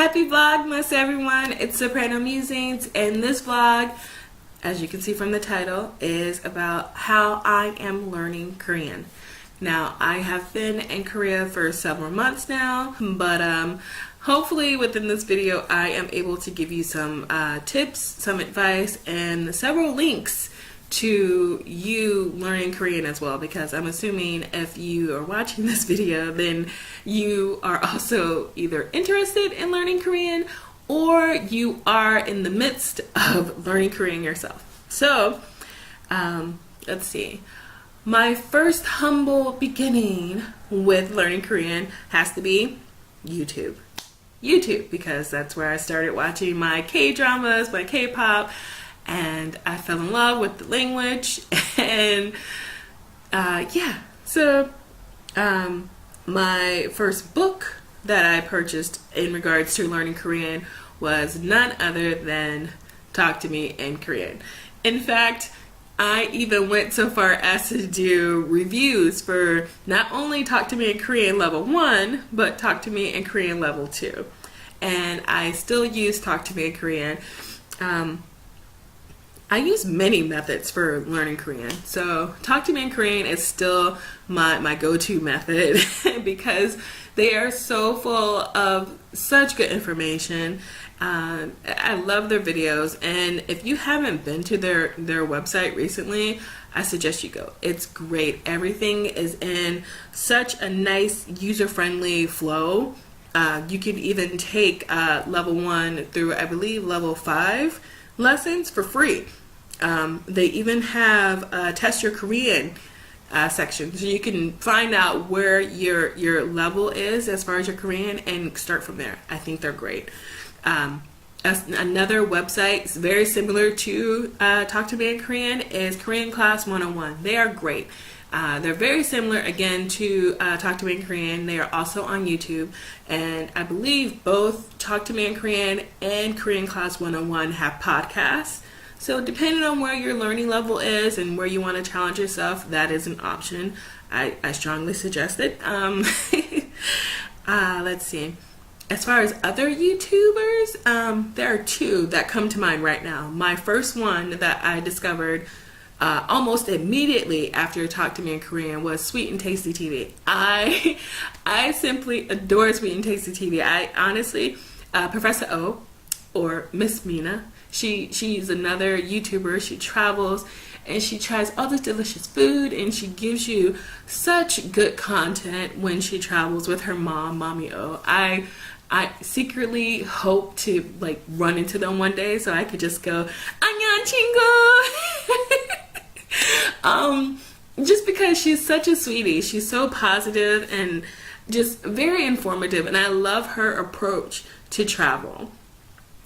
Happy Vlogmas, everyone. It's Soprano Musings, and this vlog, as you can see from the title, is about how I am learning Korean. Now, I have been in Korea for several months now, but hopefully within this video I am able to give you some tips, some advice, and several links to you learning Korean as well, because I'm assuming if you are watching this video, then you are also either interested in learning Korean or you are in the midst of learning Korean yourself. So let's see. My first humble beginning with learning Korean has to be YouTube, because that's where I started watching my K-dramas, my K-pop, and I fell in love with the language. And my first book that I purchased in regards to learning Korean was none other than Talk to Me in Korean. In fact, I even went so far as to do reviews for not only Talk to Me in Korean level 1, but Talk to Me in Korean level 2. And I still use Talk to Me in Korean. I use many methods for learning Korean. So Talk to Me in Korean is still my go-to method because they are so full of such good information. I love their videos, and if you haven't been to their website recently, I suggest you go. It's great. Everything is in such a nice user-friendly flow. You can even take level 1 through, I believe, level 5 lessons for free. They even have a Test Your Korean section, so you can find out where your level is as far as your Korean and start from there. I think they're great. Another website very similar to Talk to Me in Korean is Korean Class 101. They are great. They're very similar again to Talk to Me in Korean. They are also on YouTube, and I believe both Talk to Me in Korean and Korean Class 101 have podcasts. So depending on where your learning level is and where you want to challenge yourself, that is an option. I strongly suggest it. Let's see. As far as other YouTubers, there are two that come to mind right now. My first one that I discovered almost immediately after Talk to Me in Korean was Sweet and Tasty TV. I simply adore Sweet and Tasty TV. I honestly, Professor O, or Miss Mina, she's another YouTuber. She travels and she tries all this delicious food, and she gives you such good content when she travels with her mom, Mommy O. I secretly hope to run into them one day so I could just go, 안녕 친구. Just because she's such a sweetie. She's so positive and just very informative, and I love her approach to travel.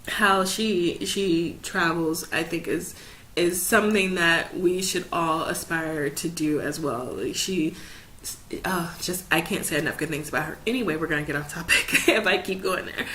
How she travels, I think, is something that we should all aspire to do as well. I can't say enough good things about her. Anyway, we're gonna get off topic if I keep going there.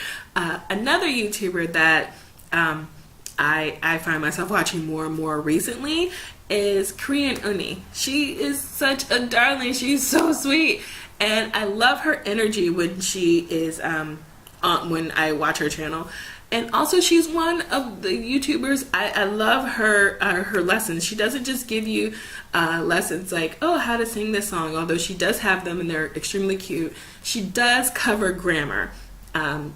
Another YouTuber that I find myself watching more and more recently is Korean Unnie. She is such a darling. She's so sweet, and I love her energy when she is when I watch her channel. And also, she's one of the YouTubers. I love her lessons. She doesn't just give you lessons like, oh, how to sing this song, although she does have them and they're extremely cute. She does cover grammar.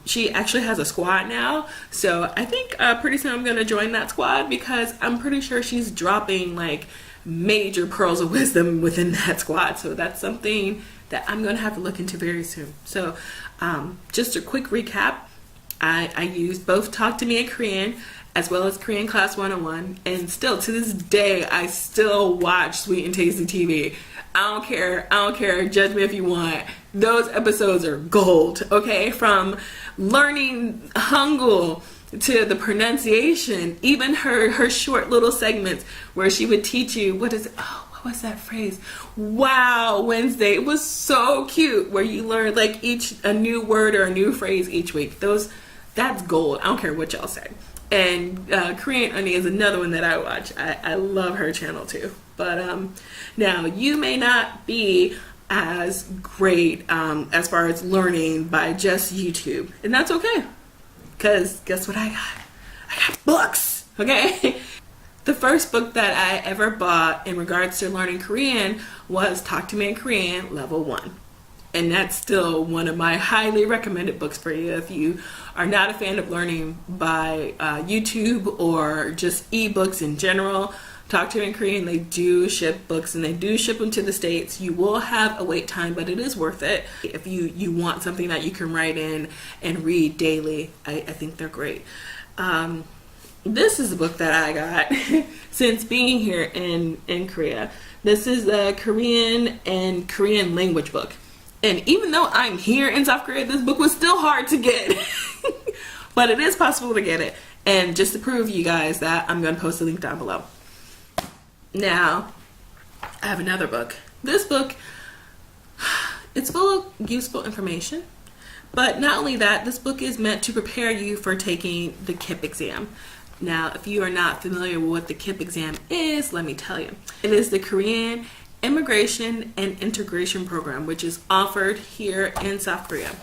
She actually has a squad now, so I think pretty soon I'm going to join that squad, because I'm pretty sure she's dropping major pearls of wisdom within that squad. So that's something that I'm going to have to look into very soon. So just a quick recap. I use both Talk to Me in Korean as well as Korean Class 101, and still to this day I still watch Sweet and Tasty TV. I don't care, judge me if you want. Those episodes are gold, okay? From learning Hangul to the pronunciation, even her short little segments where she would teach you, what was that phrase? Wow, Wednesday. It was so cute, where you learn a new word or a new phrase each week. That's gold. I don't care what y'all say. And Korean Unnie is another one that I watch. I love her channel too. But now, you may not be as great as far as learning by just YouTube, and that's okay. because guess what I got? I got books, okay? The first book that I ever bought in regards to learning Korean was Talk to Me in Korean Level 1. And that's still one of my highly recommended books for you if you are not a fan of learning by YouTube or just ebooks in general. Talk to Me in Korean, they do ship books and they do ship them to the States. You will have a wait time, but it is worth it. If you want something that you can write in and read daily, I think they're great. This is a book that I got since being here in Korea. This is a Korean and Korean language book. And even though I'm here in South Korea, this book was still hard to get. But it is possible to get it. And just to prove you guys that, I'm going to post a link down below. Now, I have another book. This book, it's full of useful information. But not only that, this book is meant to prepare you for taking the KIIP exam. Now, if you are not familiar with what the KIIP exam is, let me tell you. It is the Korean Immigration and Integration Program, which is offered here in South Korea.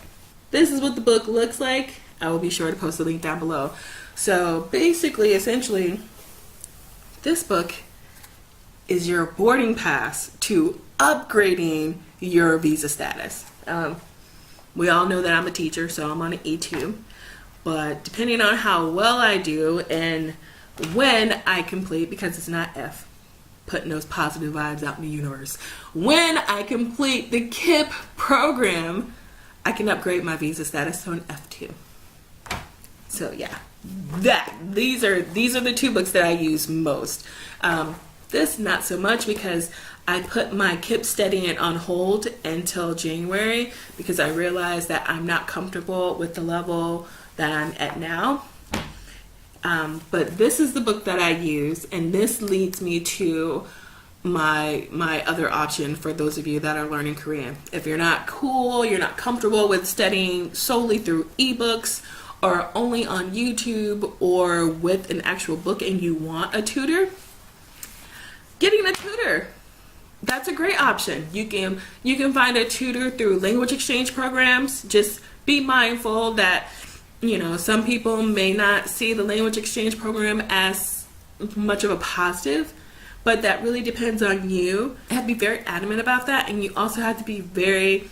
This is what the book looks like. I will be sure to post a link down below. So basically, essentially, this book is your boarding pass to upgrading your visa status. We all know that I'm a teacher, so I'm on an E2. But depending on how well I do and when I complete, because it's not F, putting those positive vibes out in the universe. When I complete the KIIP program, I can upgrade my visa status to an F2. So yeah, these are the two books that I use most. This not so much because I put my KIIP studying on hold until January because I realized that I'm not comfortable with the level that I'm at now. But this is the book that I use, and this leads me to my other option for those of you that are learning Korean. If you're not cool, you're not comfortable with studying solely through ebooks or only on YouTube or with an actual book and you want a tutor, getting a tutor, that's a great option. You can find a tutor through language exchange programs. Just be mindful that, you know, some people may not see the language exchange program as much of a positive, but that really depends on you. You have to be very adamant about that, and you also have to be very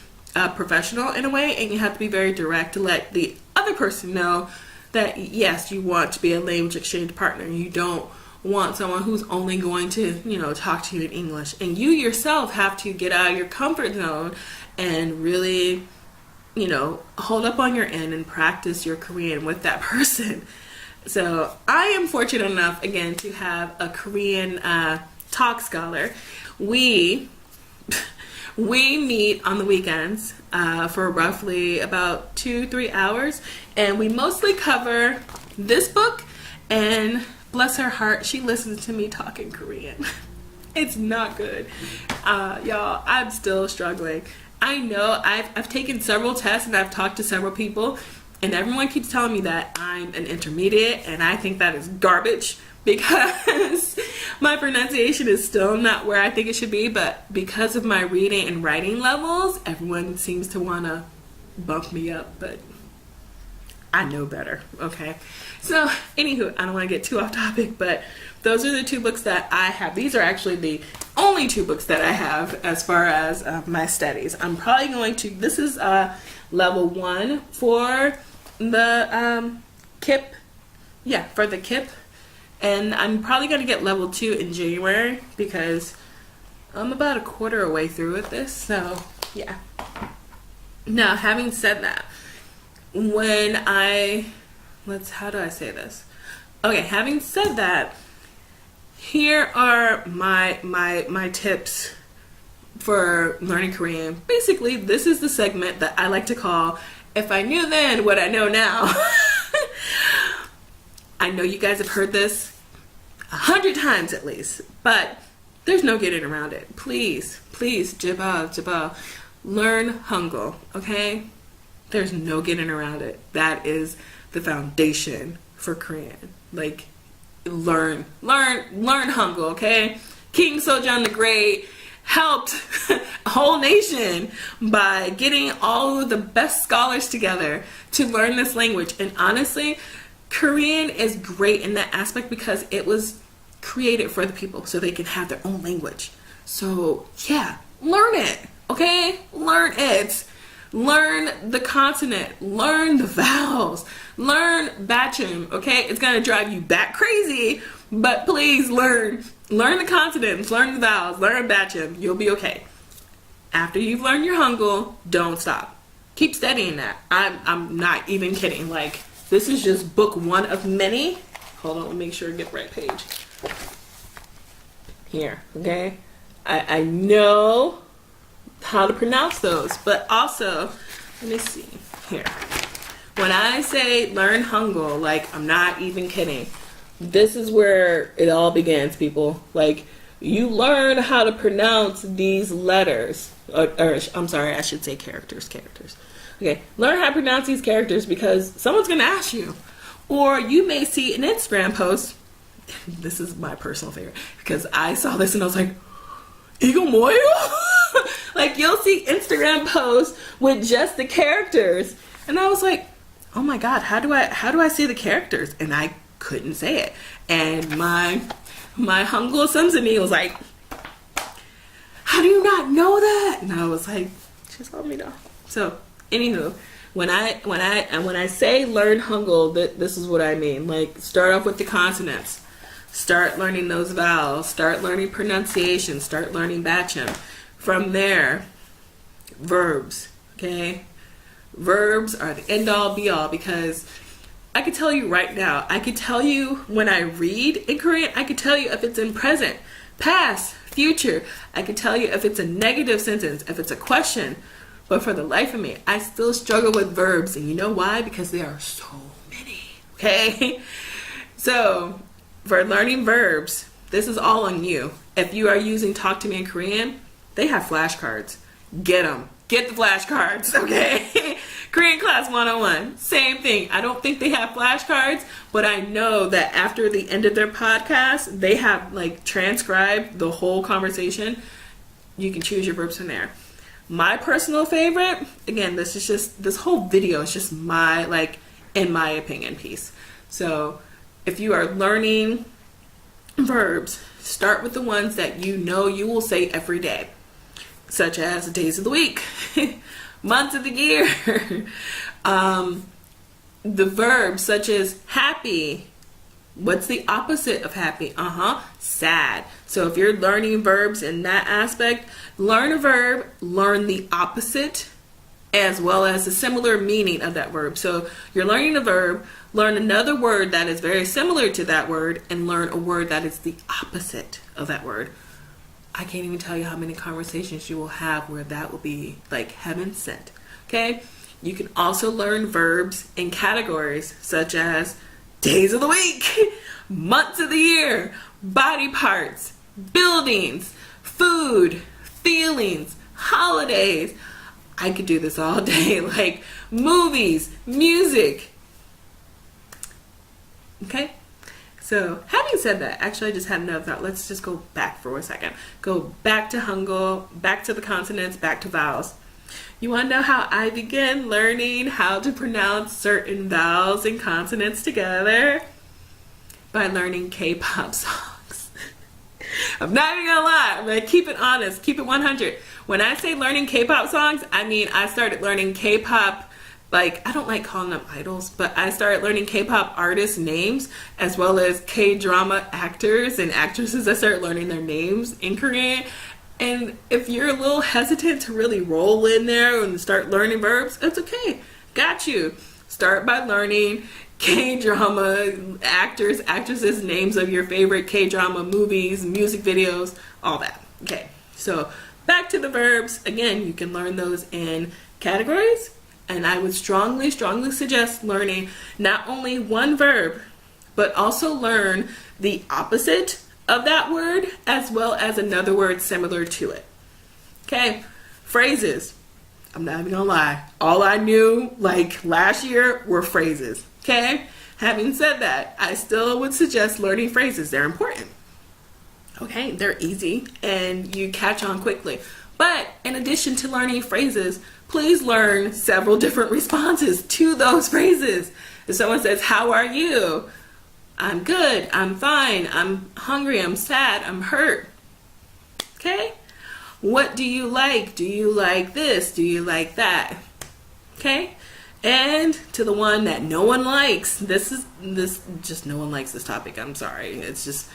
professional in a way, and you have to be very direct to let the other person know that yes, you want to be a language exchange partner. You don't want someone who's only going to, you know, talk to you in English. And you yourself have to get out of your comfort zone and really, you know, hold up on your end and practice your Korean with that person. So I am fortunate enough, again, to have a Korean talk scholar. We meet on the weekends for roughly about 2-3 hours, and we mostly cover this book, and bless her heart, she listens to me talking Korean. It's not good. Y'all, I'm still struggling. I know I've taken several tests and I've talked to several people, and everyone keeps telling me that I'm an intermediate, and I think that is garbage because my pronunciation is still not where I think it should be, but because of my reading and writing levels, everyone seems to want to bump me up, but I know better, okay? So, anywho, I don't want to get too off topic, but those are the two books that I have. These are actually the only two books that I have as far as my studies. I'm probably going to, this is level 1 for the KIIP. Yeah, for the KIIP. And I'm probably going to get level 2 in January because I'm about a quarter away through with this. So, yeah. Now, having said that, how do I say this? Okay, having said that, here are my tips for learning Korean. Basically, this is the segment that I like to call, If I Knew Then What I Know Now. I know you guys have heard this 100 times at least, but there's no getting around it. Please, jeba, learn Hangul, okay? There's no getting around it. That is the foundation for Korean. Like, learn Hangul, okay? King Sejong the Great helped a whole nation by getting all of the best scholars together to learn this language. And honestly, Korean is great in that aspect because it was created for the people so they can have their own language. So yeah, learn it, okay? Learn it. Learn the consonant, learn the vowels, learn bachum, okay? It's gonna drive you bat crazy, but please learn the consonants, learn the vowels, learn bachum. You'll be okay. After you've learned your Hangul, don't stop. Keep studying that. I'm not even kidding. Like, this is just book one of many. Hold on, let me make sure I get the right page. Here, okay? I know how to pronounce those, but also, let me see here. When I say learn Hangul, like, I'm not even kidding. This is where it all begins, people. Like, you learn how to pronounce these letters, or I'm sorry, I should say characters. Okay, learn how to pronounce these characters because someone's gonna ask you, or you may see an Instagram post. This is my personal favorite because I saw this and I was like, "Igo moyo?" Like, you'll see Instagram posts with just the characters, and I was like, "Oh my God, how do I say the characters?" And I couldn't say it. And my Hangul Samsuni was like, "How do you not know that?" And I was like, "Just let me know." So, anywho, when I say learn Hangul, this is what I mean. Like, start off with the consonants. Start learning those vowels. Start learning pronunciation. Start learning bachum. From there, verbs, okay? Verbs are the end all be all because I could tell you right now, I could tell you when I read in Korean, I could tell you if it's in present, past, future. I could tell you if it's a negative sentence, if it's a question. But for the life of me, I still struggle with verbs. And you know why? Because there are so many, okay? So, for learning verbs, this is all on you. If you are using Talk to Me in Korean, they have flashcards. Get them. Get the flashcards, okay? Korean Class 101, same thing. I don't think they have flashcards, but I know that after the end of their podcast, they have like transcribed the whole conversation. You can choose your verbs from there. My personal favorite, again, this whole video is just my, like, in my opinion, piece. So if you are learning verbs, start with the ones that you know you will say every day, such as days of the week, months of the year. The verbs such as happy. What's the opposite of happy? Sad. So if you're learning verbs in that aspect, learn a verb, learn the opposite, as well as the similar meaning of that verb. So you're learning a verb, learn another word that is very similar to that word, and learn a word that is the opposite of that word. I can't even tell you how many conversations you will have where that will be like heaven sent. Okay? You can also learn verbs in categories such as days of the week, months of the year, body parts, buildings, food, feelings, holidays. I could do this all day, like movies, music. Okay? So, having said that, actually I just had another thought. Let's just go back for a second. Go back to Hangul, back to the consonants, back to vowels. You want to know how I began learning how to pronounce certain vowels and consonants together? By learning K-pop songs. I'm not even gonna lie. I'm gonna keep it honest, keep it 100. When I say learning K-pop songs, I mean I started learning K-pop, like, I don't like calling them idols, but I started learning K-pop artists' names as well as K-drama actors and actresses. I started learning their names in Korean. And if you're a little hesitant to really roll in there and start learning verbs, it's okay. Got you. Start by learning K-drama actors, actresses, names of your favorite K-drama movies, music videos, all that. Okay, so back to the verbs. Again, you can learn those in categories. And I would strongly, strongly suggest learning not only one verb, but also learn the opposite of that word as well as another word similar to it. Okay, phrases. I'm not even gonna lie. All I knew like last year were phrases. Okay, having said that, I still would suggest learning phrases. They're important. Okay, they're easy and you catch on quickly. But in addition to learning phrases, please learn several different responses to those phrases. If someone says, "How are you?" "I'm good, I'm fine, I'm hungry, I'm sad, I'm hurt." Okay? "What do you like? Do you like this? Do you like that?" Okay? And to the one that no one likes, this just no one likes this topic. I'm sorry. It's just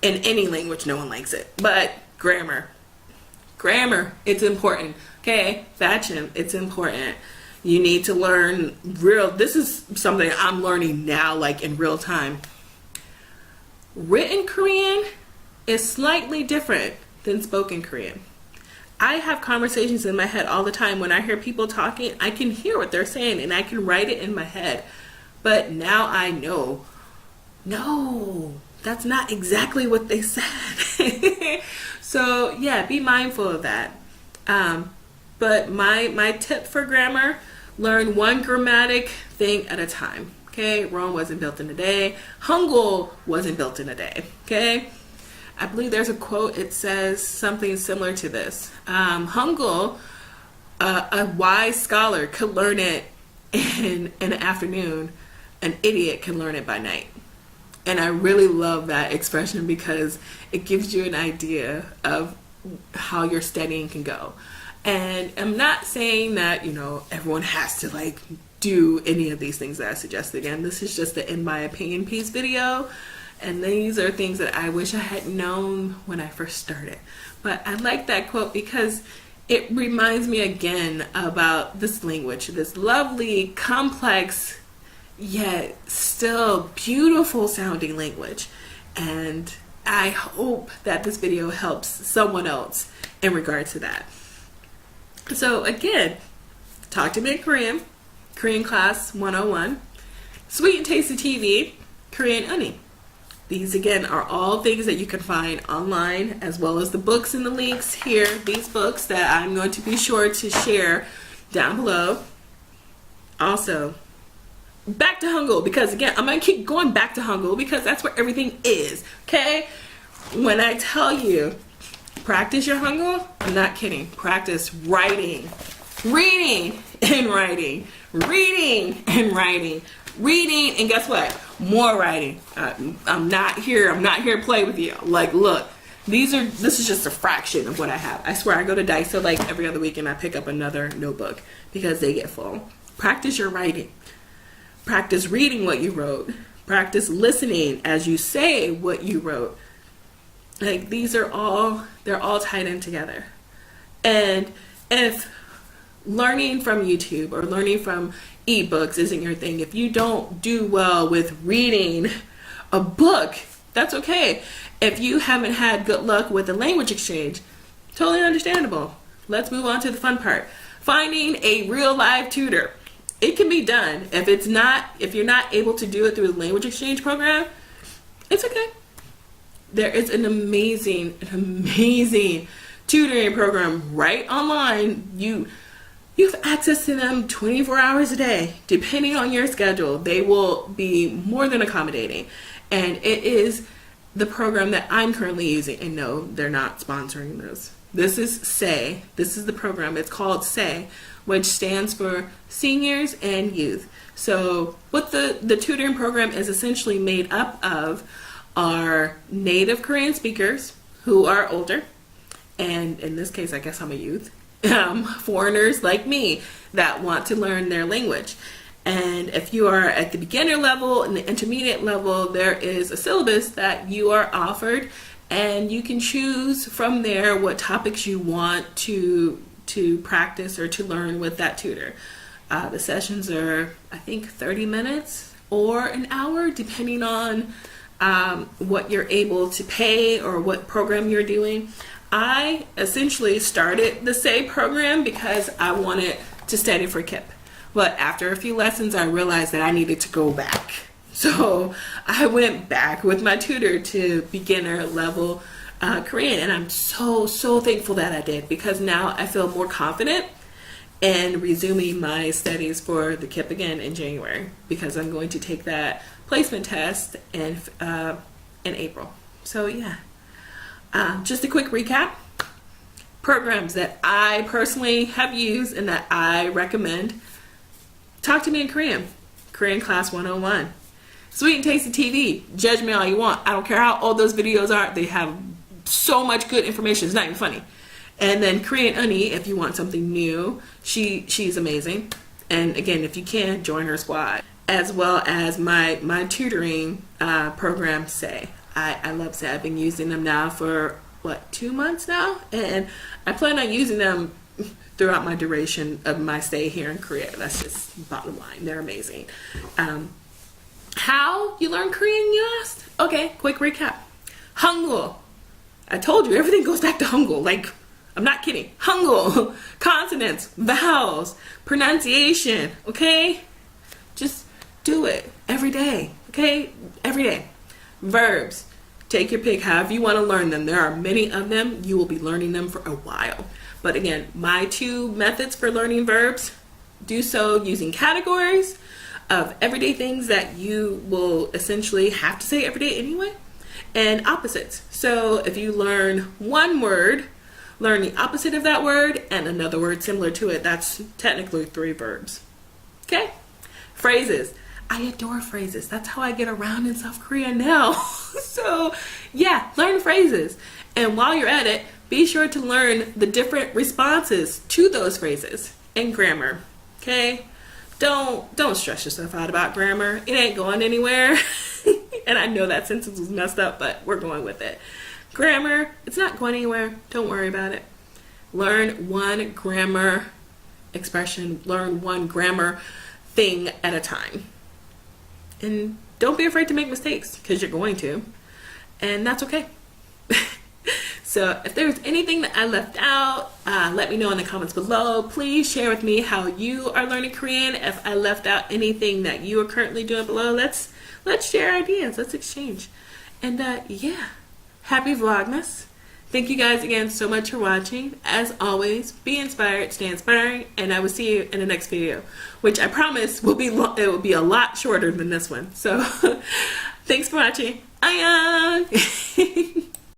in any language, no one likes it. But grammar. Grammar, it's important. Okay? Fashion, it's important. You need to learn this is something I'm learning now, like in real time. Written Korean is slightly different than spoken Korean. I have conversations in my head all the time. When I hear people talking, I can hear what they're saying and I can write it in my head. But now I know, no, that's not exactly what they said. So yeah, be mindful of that. But my tip for grammar, learn one grammatic thing at a time. Okay, Rome wasn't built in a day. Hangul wasn't built in a day. Okay, I believe there's a quote. It says something similar to this. Hangul, a wise scholar could learn it in an afternoon. An idiot can learn it by night. And I really love that expression because it gives you an idea of how your studying can go. And I'm not saying that, everyone has to like do any of these things that I suggested. Again, this is just the in my opinion piece video. And these are things that I wish I had known when I first started. But I like that quote because it reminds me again about this language, this lovely, complex, yet still beautiful sounding language. And I hope that this video helps someone else in regard to that. So again, talk to me in Korean, Korean Class 101, Sweet and Tasty TV, Korean Unnie. These again are all things that you can find online, as well as the books and the links here, these books that I'm going to be sure to share down below. Also, back to Hangul, because again, I'm going to keep going back to Hangul because that's where everything is, okay? When I tell you, practice your Hangul, I'm not kidding. Practice writing, reading and writing, reading and writing, reading, and guess what? More writing. I'm not here to play with you. Like, look, this is just a fraction of what I have. I swear I go to Daiso like every other week and I pick up another notebook because they get full. Practice your writing. Practice reading what you wrote. Practice listening as you say what you wrote. Like, they're all tied in together. And if learning from YouTube or learning from ebooks isn't your thing, if you don't do well with reading a book, that's okay. If you haven't had good luck with the language exchange, totally understandable. Let's move on to the fun part. Finding a real live tutor. It can be done. If you're not able to do it through the language exchange program, it's okay. There is an amazing tutoring program right online. You have access to them 24 hours a day, depending on your schedule. They will be more than accommodating. And it is the program that I'm currently using. And no, they're not sponsoring this. This is SAY. This is the program. It's called SAY, which stands for Seniors and Youth. So what the tutoring program is essentially made up of are native Korean speakers who are older. And in this case, I guess I'm a youth. Foreigners like me that want to learn their language. And if you are at the beginner level and the intermediate level, there is a syllabus that you are offered, and you can choose from there what topics you want to practice or to learn with that tutor. The sessions are, I think, 30 minutes or an hour, depending on what you're able to pay or what program you're doing. I essentially started the SAY program because I wanted to study for KIIP. But after a few lessons, I realized that I needed to go back. So I went back with my tutor to beginner level Korean. And I'm so thankful that I did, because now I feel more confident in resuming my studies for the KIIP again in January, because I'm going to take that placement test in April. So yeah. Just a quick recap. Programs that I personally have used and that I recommend. Talk to me in Korean. Korean Class 101. Sweet and Tasty TV. Judge me all you want. I don't care how old those videos are. They have so much good information. It's not even funny. And then Korean Unnie, if you want something new. She's amazing. And again, if you can, join her squad. As well as my tutoring program, Say. I love Say. I've been using them now for, 2 months now? And I plan on using them throughout my duration of my stay here in Korea. That's just bottom line. They're amazing. How you learn Korean, you asked? Okay, quick recap. Hangul. I told you, everything goes back to Hangul. Like, I'm not kidding. Hangul. Consonants, vowels, pronunciation, okay? Just do it every day, okay? Every day. Verbs. Take your pick, however you want to learn them. There are many of them. You will be learning them for a while. But again, my 2 methods for learning verbs, do so using categories of everyday things that you will essentially have to say every day anyway, and opposites. So if you learn one word, learn the opposite of that word and another word similar to it. That's technically 3 verbs. Okay? Phrases. I adore phrases. That's how I get around in South Korea now. So yeah, learn phrases. And while you're at it, be sure to learn the different responses to those phrases and grammar. Okay? Don't stress yourself out about grammar. It ain't going anywhere. And I know that sentence was messed up, but we're going with it. Grammar, it's not going anywhere. Don't worry about it. Learn one grammar expression, learn one grammar thing at a time. And don't be afraid to make mistakes, because you're going to. And that's okay. So if there's anything that I left out, let me know in the comments below. Please share with me how you are learning Korean. If I left out anything that you are currently doing below, let's share ideas. Let's exchange. And yeah, happy Vlogmas. Thank you guys again so much for watching. As always, be inspired, stay inspiring, and I will see you in the next video, which I promise will be it will be a lot shorter than this one. So thanks for watching. Annyeong.